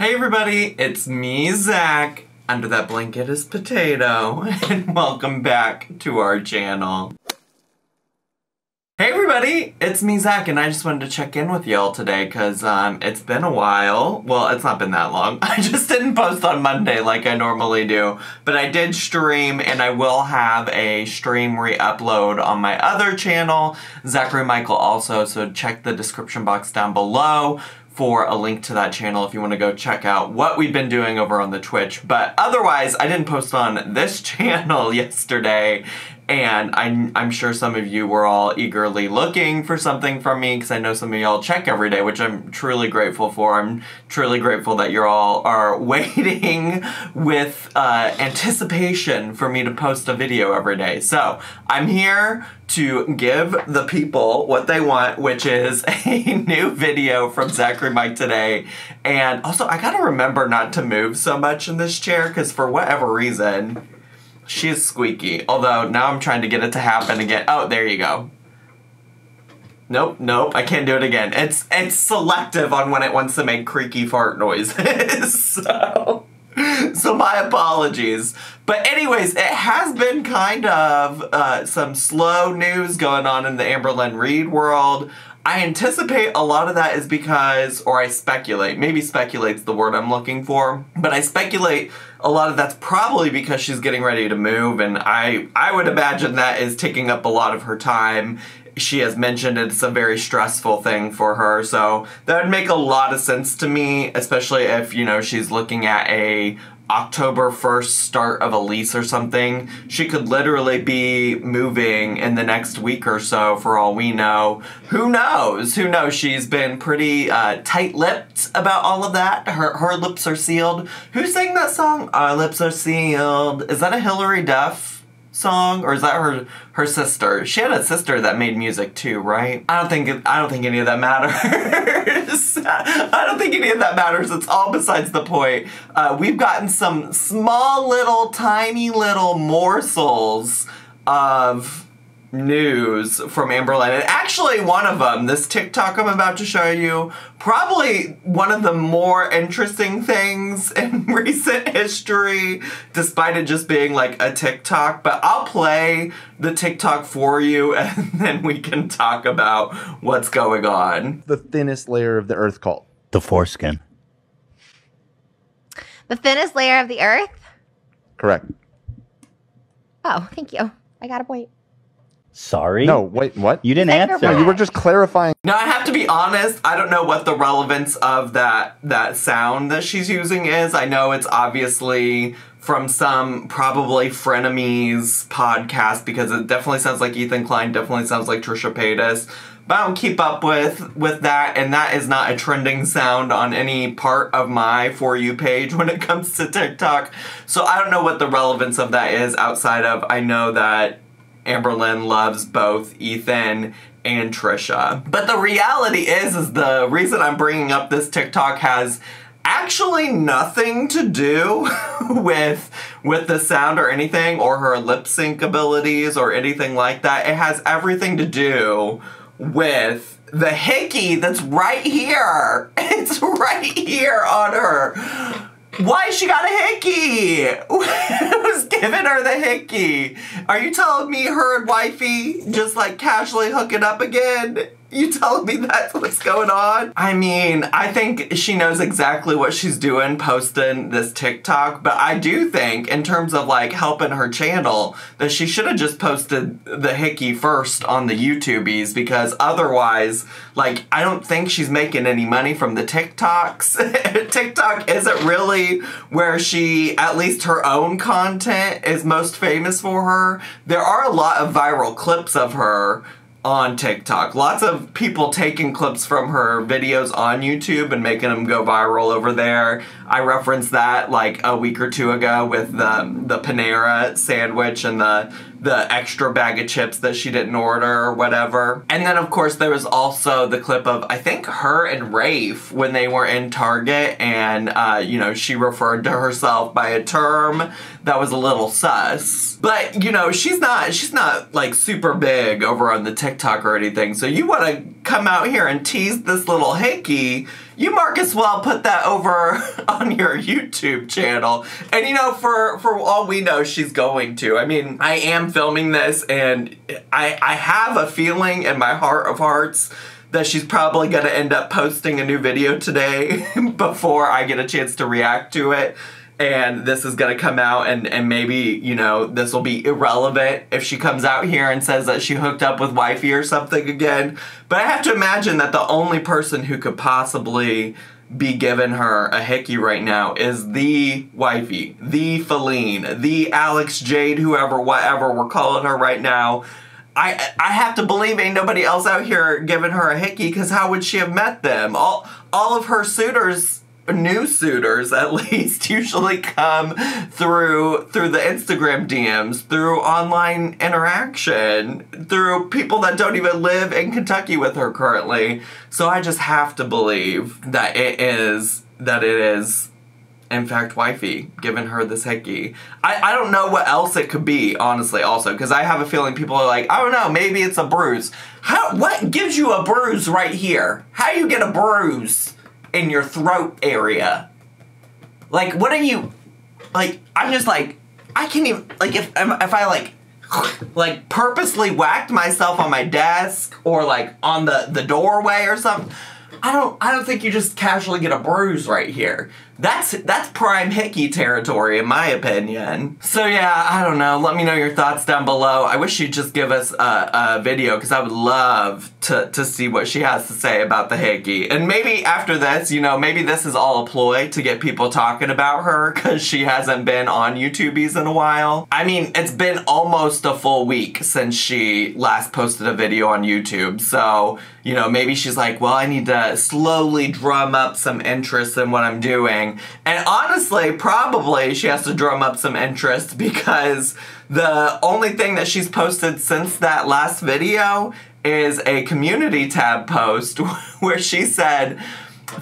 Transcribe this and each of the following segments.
Hey everybody, it's me, Zach. Under that blanket is Potato, and welcome back to our channel. Hey everybody, it's me, Zach, and I just wanted to check in with y'all today because it's been a while. Well, it's not been that long. I just didn't post on Monday like I normally do, but I did stream, and I will have a stream re-upload on my other channel, Zachary Michael also, so check the description box down below for a link to that channel if you want to go check out what we've been doing over on the Twitch. But otherwise, I didn't post on this channel yesterday, and I'm sure some of you were all eagerly looking for something from me because I know some of y'all check every day, which I'm truly grateful for. I'm truly grateful that you all are waiting with anticipation for me to post a video every day. So I'm here to give the people what they want, which is a new video from Zachary Mike today. And also, I gotta remember not to move so much in this chair because for whatever reason, she is squeaky. Although, now I'm trying to get it to happen again. Oh, there you go. Nope, I can't do it again. It's selective on when it wants to make creaky fart noises. So my apologies. But anyways, it has been kind of some slow news going on in the Amberlynn Reid world. I anticipate a lot of that is because, or I speculate, maybe speculate's the word I'm looking for, but I speculate a lot of that's probably because she's getting ready to move, and I would imagine that is taking up a lot of her time. She has mentioned it's a very stressful thing for her, so that would make a lot of sense to me, especially if, you know, she's looking at a October 1st start of a lease or something. She could literally be moving in the next week or so for all we know. Who knows? Who knows? She's been pretty tight-lipped about all of that. Her lips are sealed. Who sang that song? Our lips are sealed. Is that a Hillary Duff song, or is that her sister? She had a sister that made music too, right? I don't think any of that matters. I don't think any of that matters. It's all besides the point. We've gotten some small little, tiny little morsels of news from Amberlynn. And actually one of them, this TikTok I'm about to show you, probably one of the more interesting things in recent history, despite it just being like a TikTok. But I'll play the TikTok for you and then we can talk about what's going on. The thinnest layer of the earth called? The foreskin. The thinnest layer of the earth? Correct. Oh, thank you. I got a point. Sorry? No, wait, what? You didn't answer. No, you were just clarifying. Now, I have to be honest, I don't know what the relevance of that sound that she's using is. I know it's obviously from some probably frenemies podcast because it definitely sounds like Ethan Klein, definitely sounds like Trisha Paytas. But I don't keep up with that, and that is not a trending sound on any part of my For You page when it comes to TikTok. So I don't know what the relevance of that is outside of I know that Amberlynn loves both Ethan and Trisha. But the reality is the reason I'm bringing up this TikTok has actually nothing to do with the sound or anything, or her lip sync abilities or anything like that. It has everything to do with the Hickey that's right here. It's right here on her. Why she got a Hickey? Who's giving her the Hickey? Are you telling me her and wifey just like casually hooking up again? You telling me that's what's going on? I mean, I think she knows exactly what she's doing posting this TikTok, but I do think in terms of like helping her channel that she should have just posted the Hickey first on the YouTubies, because otherwise, like, I don't think she's making any money from the TikToks. TikTok isn't really where she, at least her own content is most famous for her. There are a lot of viral clips of her on TikTok. Lots of people taking clips from her videos on YouTube and making them go viral over there. I referenced that like a week or two ago with the Panera sandwich and the extra bag of chips that she didn't order or whatever. And then of course there was also the clip of, I think, her and Rafe when they were in Target, and you know, she referred to herself by a term that was a little sus. But you know, she's not like super big over on the TikTok or anything, so you want to come out here and tease this little Hickey, you might as well put that over on your YouTube channel. And you know, for all we know, she's going to. I mean, I am filming this, and I have a feeling in my heart of hearts that she's probably going to end up posting a new video today before I get a chance to react to it. And this is going to come out, and maybe, you know, this will be irrelevant if she comes out here and says that she hooked up with wifey or something again. But I have to imagine that the only person who could possibly be giving her a Hickey right now is the wifey, the Feline, the Alex Jade, whoever, whatever we're calling her right now. I have to believe ain't nobody else out here giving her a Hickey, because how would she have met them? All of her suitors, new suitors at least, usually come through the Instagram DMs, through online interaction, through people that don't even live in Kentucky with her currently. So I just have to believe that it is in fact wifey giving her this Hickey. I don't know what else it could be, honestly, also, because I have a feeling people are like, I don't know, maybe it's a bruise. What gives you a bruise right here? How do you get a bruise in your throat area? Like, what are you, like, I'm just like, I can't even, like, if I like purposely whacked myself on my desk or like on the doorway or something, I don't think you just casually get a bruise right here. That's prime Hickey territory, in my opinion. So yeah, I don't know. Let me know your thoughts down below. I wish you'd just give us a video, because I would love to see what she has to say about the Hickey. And maybe after this, you know, maybe this is all a ploy to get people talking about her, because she hasn't been on YouTubies in a while. I mean, it's been almost a full week since she last posted a video on YouTube. So, you know, maybe she's like, well, I need to slowly drum up some interest in what I'm doing. And honestly, probably she has to drum up some interest, because the only thing that she's posted since that last video is a community tab post where she said,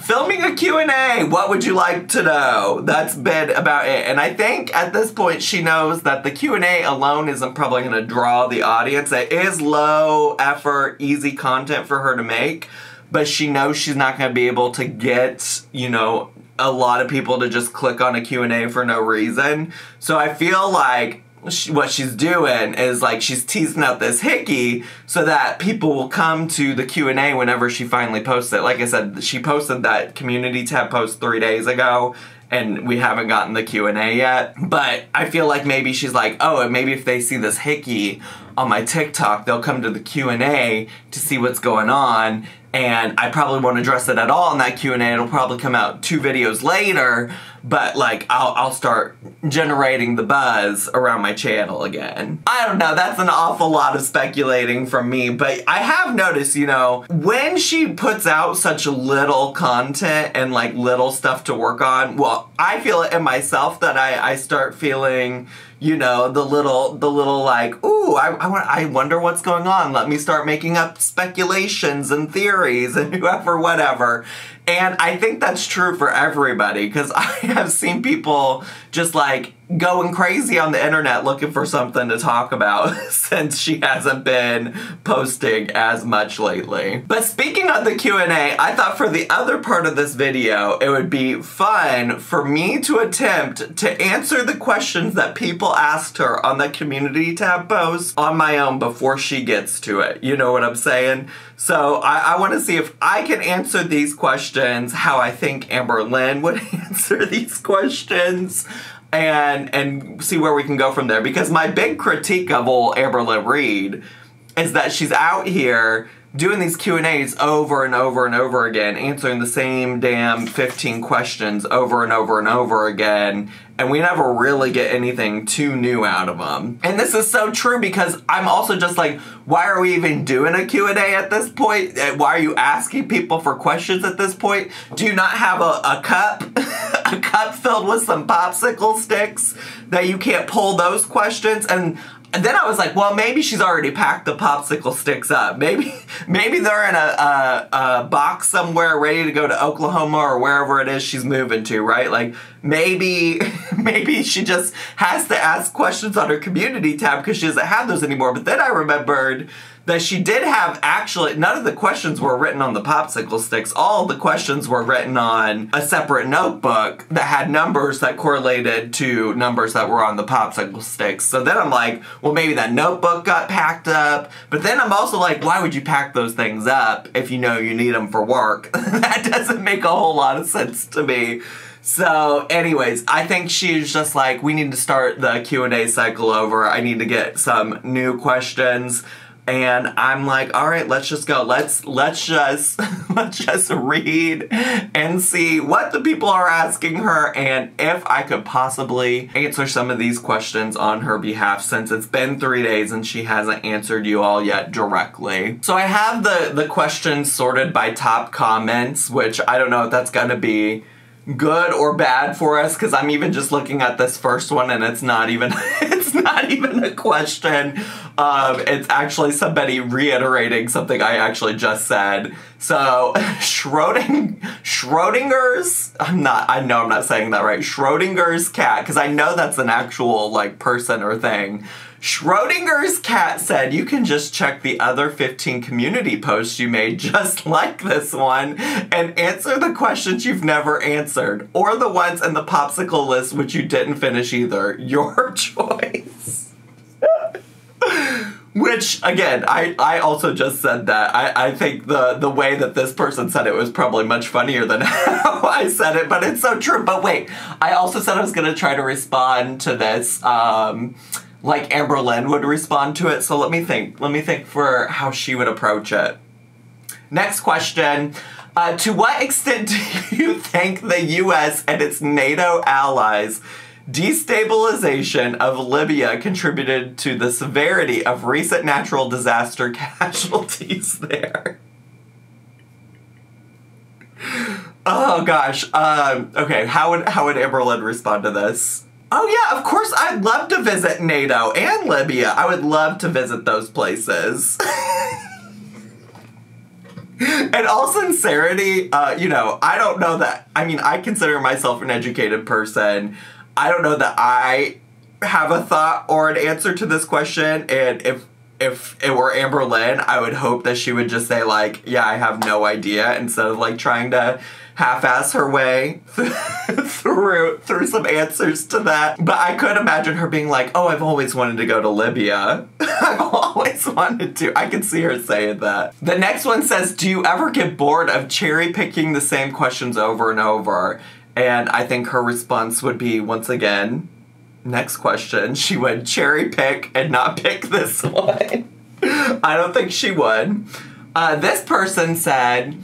filming a Q&A, what would you like to know? That's been about it. And I think at this point she knows that the Q&A alone isn't probably going to draw the audience. It is low effort, easy content for her to make, but she knows she's not going to be able to get, you know, a lot of people to just click on a Q&A for no reason. So I feel like what she's doing is, like, she's teasing out this Hickey so that people will come to the Q&A whenever she finally posts it. Like I said, she posted that community tab post 3 days ago, and we haven't gotten the Q&A yet. But I feel like maybe she's like, oh, and maybe if they see this Hickey on my TikTok, they'll come to the Q&A to see what's going on. And I probably won't address it at all in that Q&A. It'll probably come out 2 videos later, but like I'll start generating the buzz around my channel again. I don't know, that's an awful lot of speculating from me, but I have noticed, you know, when she puts out such little content and like little stuff to work on, well, I feel it in myself that I start feeling, you know, the little like, ooh, I wonder what's going on. Let me start making up speculations and theories and whatever. And I think that's true for everybody, because I have seen people just like going crazy on the internet looking for something to talk about since she hasn't been posting as much lately. But speaking of the Q&A, I thought for the other part of this video, it would be fun for me to attempt to answer the questions that people asked her on the community tab post on my own before she gets to it. You know what I'm saying? So I want to see if I can answer these questions how I think Amberlynn would answer these questions, and see where we can go from there. Because my big critique of old Amberlynn Reed is that she's out here doing these Q&As over and over and over again, answering the same damn 15 questions over and over and over again, and we never really get anything too new out of them. And this is so true, because I'm also just like, why are we even doing a Q&A at this point? Why are you asking people for questions at this point? Do you not have a cup? A cup filled with some popsicle sticks that you can't pull those questions? And then I was like, well, maybe she's already packed the popsicle sticks up. Maybe they're in a box somewhere ready to go to Oklahoma or wherever it is she's moving to, right? Like, maybe she just has to ask questions on her community tab because she doesn't have those anymore. But then I remembered that she did have actually, none of the questions were written on the popsicle sticks. All the questions were written on a separate notebook that had numbers that correlated to numbers that were on the popsicle sticks. So then I'm like, well, maybe that notebook got packed up. But then I'm also like, why would you pack those things up if you know you need them for work? That doesn't make a whole lot of sense to me. So anyways, I think she's just like, we need to start the Q&A cycle over. I need to get some new questions. And I'm like, all right, let's just go. Let's just read and see what the people are asking her, and if I could possibly answer some of these questions on her behalf, since it's been 3 days and she hasn't answered you all yet directly. So I have the questions sorted by top comments, which I don't know if that's gonna be good or bad for us, because I'm even just looking at this first one and it's not even it's not even a question. It's actually somebody reiterating something I actually just said. So Schrodinger's, I know I'm not saying that right. Schrodinger's cat, because I know that's an actual like person or thing. Schrodinger's cat said you can just check the other 15 community posts you made just like this one and answer the questions you've never answered, or the ones in the popsicle list which you didn't finish either. Your choice. Which, again, I also just said that. I think the way that this person said it was probably much funnier than how I said it, but it's so true. But wait, I also said I was going to try to respond to this, like Amberlynn would respond to it. So let me think for how she would approach it. Next question. To what extent do you think the U.S. and its NATO allies' destabilization of Libya contributed to the severity of recent natural disaster casualties there? Oh gosh. Okay, how would Amberlynn respond to this? Oh yeah, of course I'd love to visit NATO and Libya. I would love to visit those places. In all sincerity, you know, I don't know that, I mean, I consider myself an educated person. I don't know that I have a thought or an answer to this question, and if it were Amberlynn, I would hope that she would just say like, yeah, I have no idea, instead of like trying to half-ass her way through some answers to that. But I could imagine her being like, oh, I've always wanted to go to Libya. I've always wanted to. I can see her saying that. The next one says, do you ever get bored of cherry-picking the same questions over and over? And I think her response would be, once again, next question, she would cherry pick and not pick this one. I don't think she would. This person said,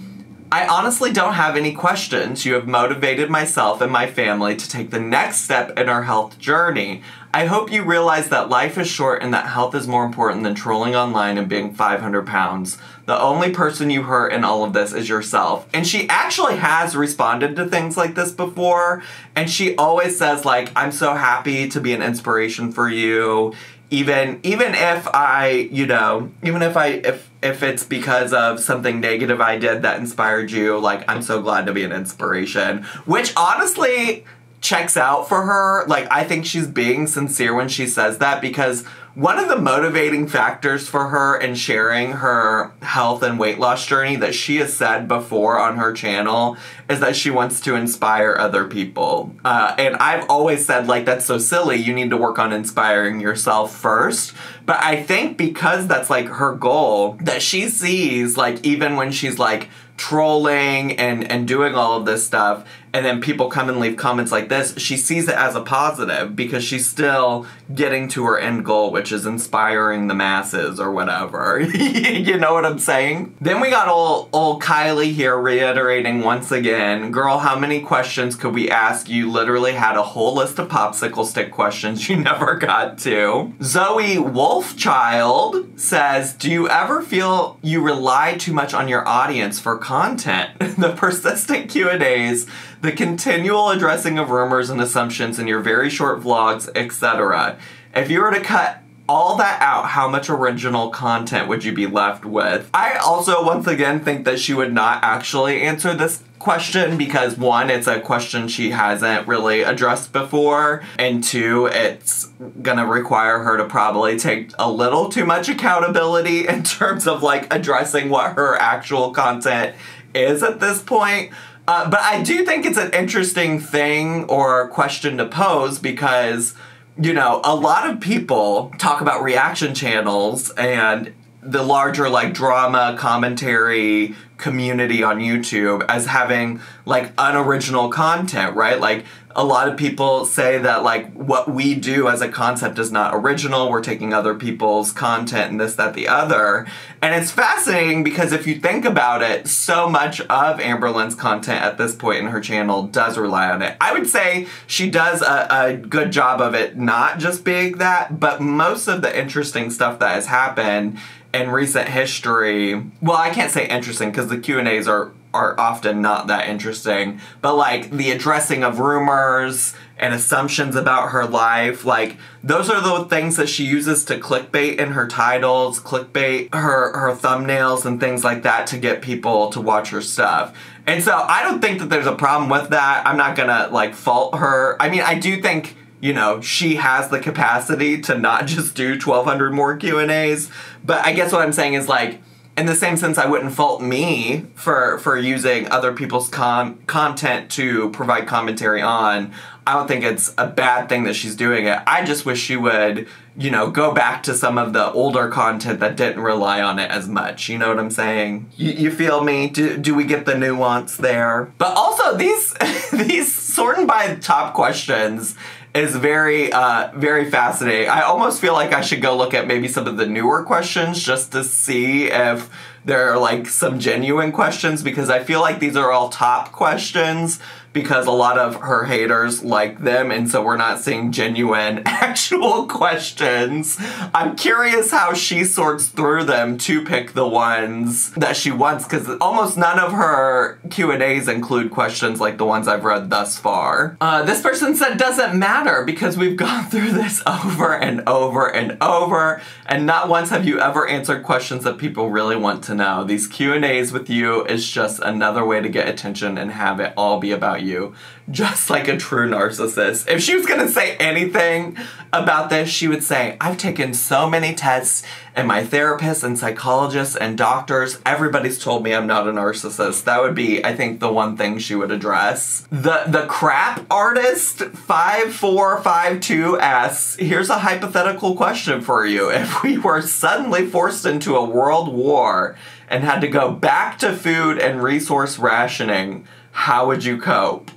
I honestly don't have any questions. You have motivated myself and my family to take the next step in our health journey. I hope you realize that life is short and that health is more important than trolling online and being 500 pounds. The only person you hurt in all of this is yourself. And she actually has responded to things like this before, and she always says like, I'm so happy to be an inspiration for you. Even if I, you know, if it's because of something negative I did that inspired you, like, I'm so glad to be an inspiration. Which honestly checks out for her. Like, I think she's being sincere when she says that, because one of the motivating factors for her in sharing her health and weight loss journey that she has said before on her channel is that she wants to inspire other people. And I've always said, like, that's so silly. You need to work on inspiring yourself first. But I think because that's, like, her goal, that she sees, like, even when she's, like, trolling and doing all of this stuff, and then people come and leave comments like this, she sees it as a positive because she's still getting to her end goal, which is inspiring the masses or whatever. You know what I'm saying? Then we got old Kylie here reiterating once again, girl, how many questions could we ask? You literally had a whole list of popsicle stick questions you never got to. Zoe Wolfchild says, do you ever feel you rely too much on your audience for content? The persistent Q&As, the continual addressing of rumors and assumptions in your very short vlogs, etc. If you were to cut all that out, how much original content would you be left with? I also, once again, think that she would not actually answer this question because, one, it's a question she hasn't really addressed before, and two, it's gonna require her to probably take a little too much accountability in terms of like addressing what her actual content is at this point. But I do think it's an interesting thing or question to pose because, you know, a lot of people talk about reaction channels and the larger like drama commentary community on YouTube as having like unoriginal content, right? Like a lot of people say that like what we do as a concept is not original. We're taking other people's content and this, that, the other. And it's fascinating because if you think about it, so much of Amberlynn's content at this point in her channel does rely on it. I would say she does a good job of it not just being that, but most of the interesting stuff that has happened in recent history, well, I can't say interesting because the Q&As are often not that interesting, but like the addressing of rumors and assumptions about her life, like those are the things that she uses to clickbait in her titles, clickbait her thumbnails and things like that to get people to watch her stuff. And so I don't think that there's a problem with that. I'm not gonna like fault her. I mean, I do think, you know, she has the capacity to not just do 1,200 more Q&As, but I guess what I'm saying is like, in the same sense, I wouldn't fault me for using other people's content to provide commentary on. I don't think it's a bad thing that she's doing it. I just wish she would, you know, go back to some of the older content that didn't rely on it as much. You know what I'm saying? You feel me? Do we get the nuance there? But also, these sorting by top questions is very, very fascinating. I almost feel like I should go look at maybe some of the newer questions just to see if there are like some genuine questions, because I feel like these are all top questions because a lot of her haters like them, and so we're not seeing genuine actual questions. I'm curious how she sorts through them to pick the ones that she wants, because almost none of her Q&As include questions like the ones I've read thus far. This person said doesn't matter because we've gone through this over and over and over, and not once have you ever answered questions that people really want to know. These Q&As with you is just another way to get attention and have it all be about you, just like a true narcissist. If she was gonna say anything about this, she would say, I've taken so many tests, and my therapists and psychologists and doctors, everybody's told me I'm not a narcissist. That would be, I think, the one thing she would address. The crap artist 5452 asks, here's a hypothetical question for you. If we were suddenly forced into a world war and had to go back to food and resource rationing, how would you cope?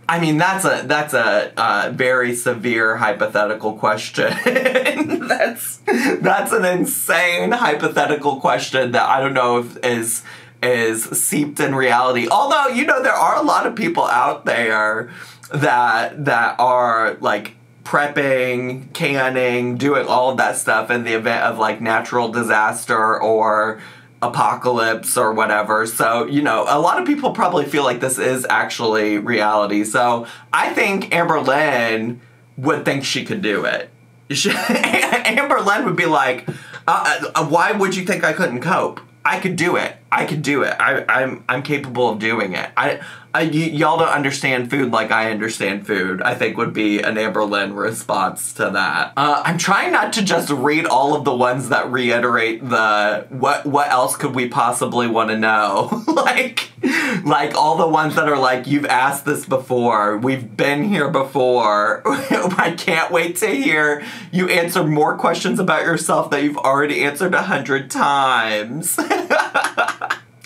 I mean, that's a very severe hypothetical question. that's an insane hypothetical question that I don't know if is seeped in reality. Although, you know, there are a lot of people out there that are like prepping, canning, doing all of that stuff in the event of like natural disaster or apocalypse or whatever. So, you know, a lot of people probably feel like this is actually reality. So I think Amberlynn would think she could do it. Amberlynn would be like, why would you think I couldn't cope? I could do it. I could do it. I'm capable of doing it. Y'all don't understand food like I understand food, I think would be an Amberlynn response to that. I'm trying not to just read all of the ones that reiterate the what else could we possibly want to know? like all the ones that are like, you've asked this before, we've been here before, I can't wait to hear you answer more questions about yourself that you've already answered 100 times.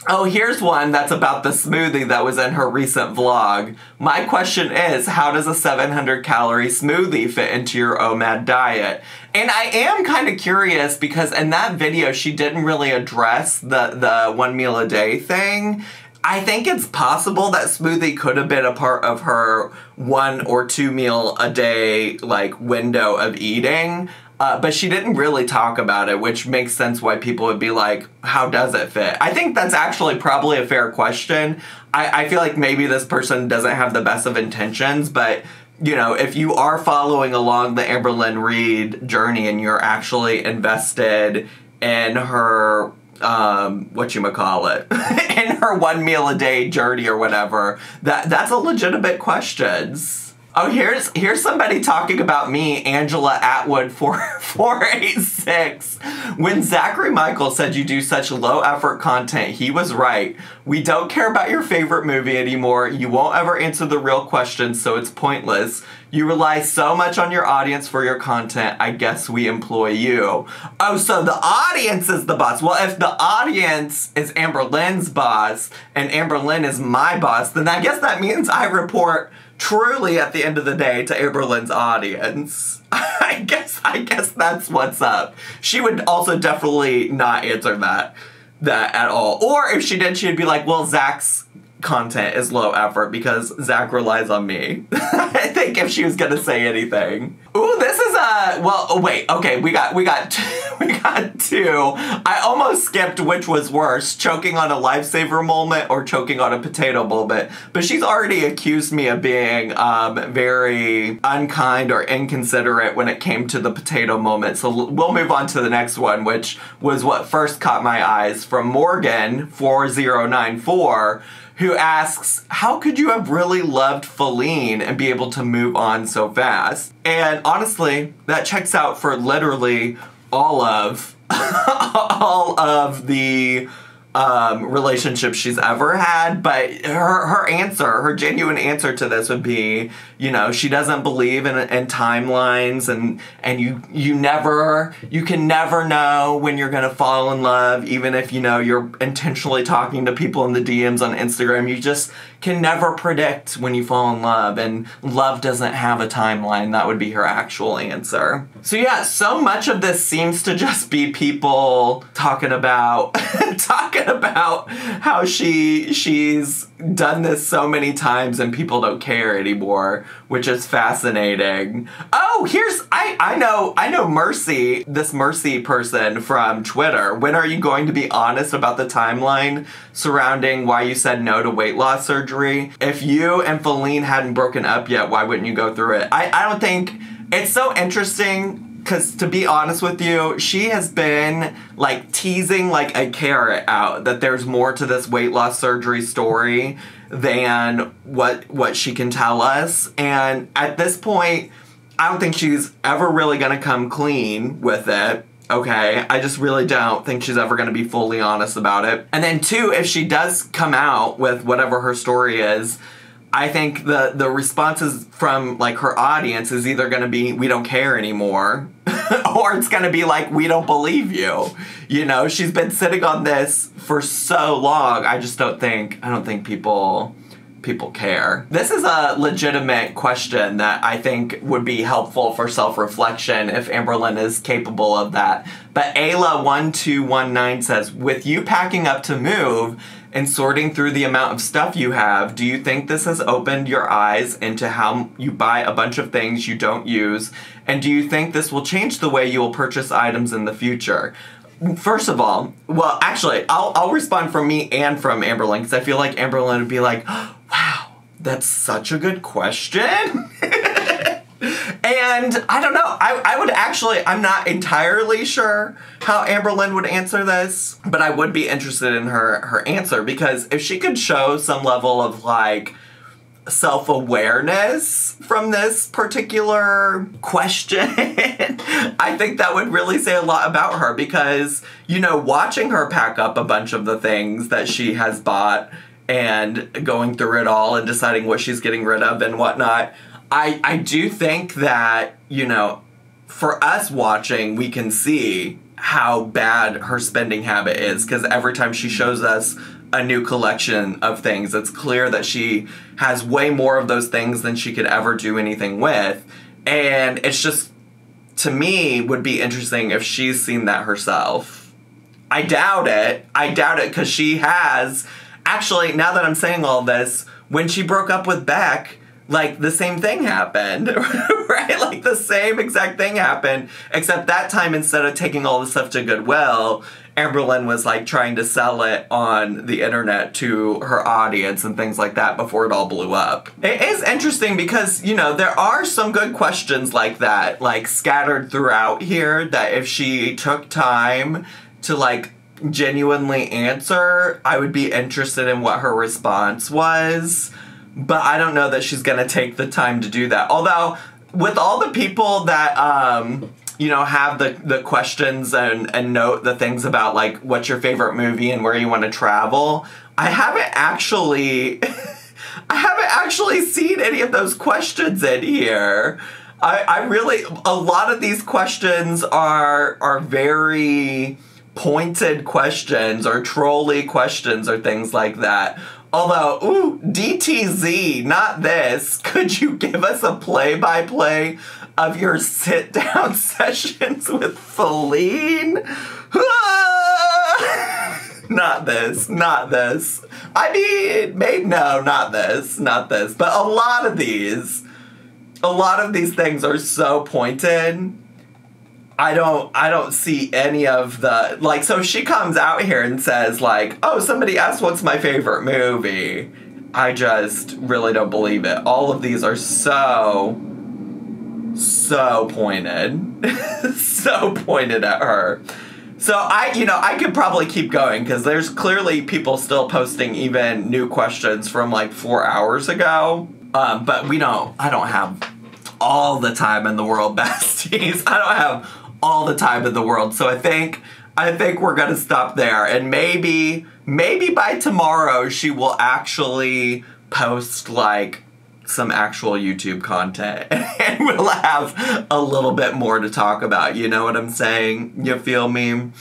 Oh, here's one that's about the smoothie that was in her recent vlog. My question is, how does a 700-calorie smoothie fit into your OMAD diet? And I am kind of curious because in that video, she didn't really address the 1 meal a day thing. I think it's possible that smoothie could have been a part of her 1 or 2 meal a day like window of eating. But she didn't really talk about it, which makes sense why people would be like, how does it fit? I think that's actually probably a fair question. I feel like maybe this person doesn't have the best of intentions, but, you know, if you are following along the Amberlynn Reid journey and you're actually invested in her whatchamacallit, in her 1 meal a day journey or whatever. That's a legitimate question. Oh, here's somebody talking about me, Angela Atwood 486. When Zachary Michael said you do such low effort content, he was right. We don't care about your favorite movie anymore. You won't ever answer the real questions, so it's pointless. You rely so much on your audience for your content. I guess we employ you. Oh, so the audience is the boss. Well, if the audience is Amberlynn'S boss and Amberlynn is my boss, then I guess that means I report truly at the end of the day to Amberlynn'S audience. I guess that's what's up. She would also definitely not answer that at all. Or if she did, she'd be like, well, Zach's content is low effort because Zach relies on me. I think if she was gonna say anything. Ooh, this is well, oh, wait, okay, we got two. I almost skipped which was worse, choking on a lifesaver moment or choking on a potato moment, but she's already accused me of being very unkind or inconsiderate when it came to the potato moment, so we'll move on to the next one, which was what first caught my eyes, from Morgan 4094, who asks, how could you have really loved Feline and be able to move on so fast? And honestly, that checks out for literally all of the relationships she's ever had, but her genuine answer to this would be, you know, she doesn't believe in timelines, and you can never know when you're gonna fall in love, even if, you know, you're intentionally talking to people in the DMs on Instagram. You just can never predict when you fall in love, and love doesn't have a timeline. That would be her actual answer. So yeah, so much of this seems to just be people talking about how she's done this so many times and people don't care anymore, which is fascinating. Oh, I know Mercy, this Mercy person from Twitter. When are you going to be honest about the timeline surrounding why you said no to weight loss surgery? If you and Feline hadn't broken up yet, why wouldn't you go through it? I don't think, it's so interesting, because to be honest with you, she has been like teasing like a carrot out that there's more to this weight loss surgery story than what she can tell us. And at this point, I don't think she's ever really gonna come clean with it. Okay, I just really don't think she's ever gonna be fully honest about it. And then two, if she does come out with whatever her story is, I think the responses from like her audience is either gonna be, we don't care anymore, or it's gonna be like, we don't believe you. You know, she's been sitting on this for so long. I don't think people care. This is a legitimate question that I think would be helpful for self-reflection if Amberlynn is capable of that. But Ayla1219 says, with you packing up to move and sorting through the amount of stuff you have, do you think this has opened your eyes into how you buy a bunch of things you don't use? And do you think this will change the way you will purchase items in the future? First of all, well, actually, I'll respond from me and from Amberlynn, because I feel like Amberlynn would be like, oh, wow, that's such a good question. And I don't know, I would actually, I'm not entirely sure how Amberlynn would answer this, but I would be interested in her answer, because if she could show some level of like self-awareness from this particular question, I think that would really say a lot about her, because, you know, watching her pack up a bunch of the things that she has bought and going through it all and deciding what she's getting rid of and whatnot, I do think that, you know, for us watching, we can see how bad her spending habit is, because every time she shows us a new collection of things, it's clear that she has way more of those things than she could ever do anything with. And it's just, to me, would be interesting if she's seen that herself. I doubt it, because she has. Actually, now that I'm saying all this, when she broke up with Beck, like, the same thing happened, right? Like, the same exact thing happened, except that time, instead of taking all the stuff to Goodwill, Amberlynn was, like, trying to sell it on the internet to her audience and things like that before it all blew up. It is interesting because, you know, there are some good questions like that, like, scattered throughout here, that if she took time to, like, genuinely answer. I would be interested in what her response was, but I don't know that she's gonna take the time to do that. Although, with all the people that, have the questions and note the things about, like, what's your favorite movie and where you want to travel, I haven't actually seen any of those questions in here. I really, a lot of these questions are very pointed questions or trolly questions or things like that. Although, ooh, DTZ, not this. Could you give us a play-by-play of your sit-down sessions with Feline? Not this. I mean, maybe, no, not this. But a lot of these things are so pointed. I don't see any of the, like, so she comes out here and says, like, oh, somebody asked what's my favorite movie. I just really don't believe it. All of these are so pointed. So pointed at her. So I could probably keep going because there's clearly people still posting even new questions from like 4 hours ago. But I don't have all the time in the world, besties. I don't have all the time in the world. So I think we're gonna stop there, and maybe by tomorrow she will actually post like some actual YouTube content and we'll have a little bit more to talk about. You know what I'm saying? You feel me?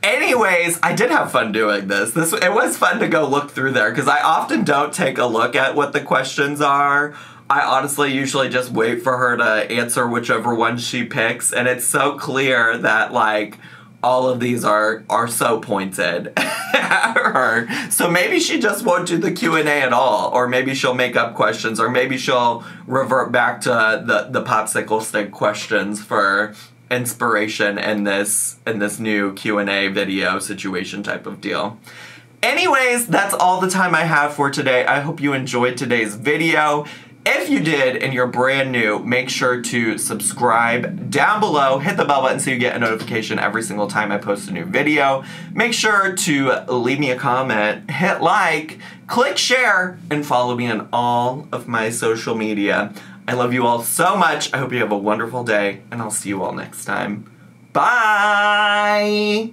Anyways, I did have fun doing this. It was fun to go look through there because I often don't take a look at what the questions are. I honestly usually just wait for her to answer whichever one she picks, and it's so clear that, like, all of these are so pointed at her. So maybe she just won't do the Q&A at all, or maybe she'll make up questions, or maybe she'll revert back to the popsicle stick questions for inspiration in this new Q&A video situation type of deal. Anyways, that's all the time I have for today. I hope you enjoyed today's video. If you did and you're brand new, make sure to subscribe down below. Hit the bell button so you get a notification every single time I post a new video. Make sure to leave me a comment, hit like, click share, and follow me on all of my social media. I love you all so much. I hope you have a wonderful day, and I'll see you all next time. Bye!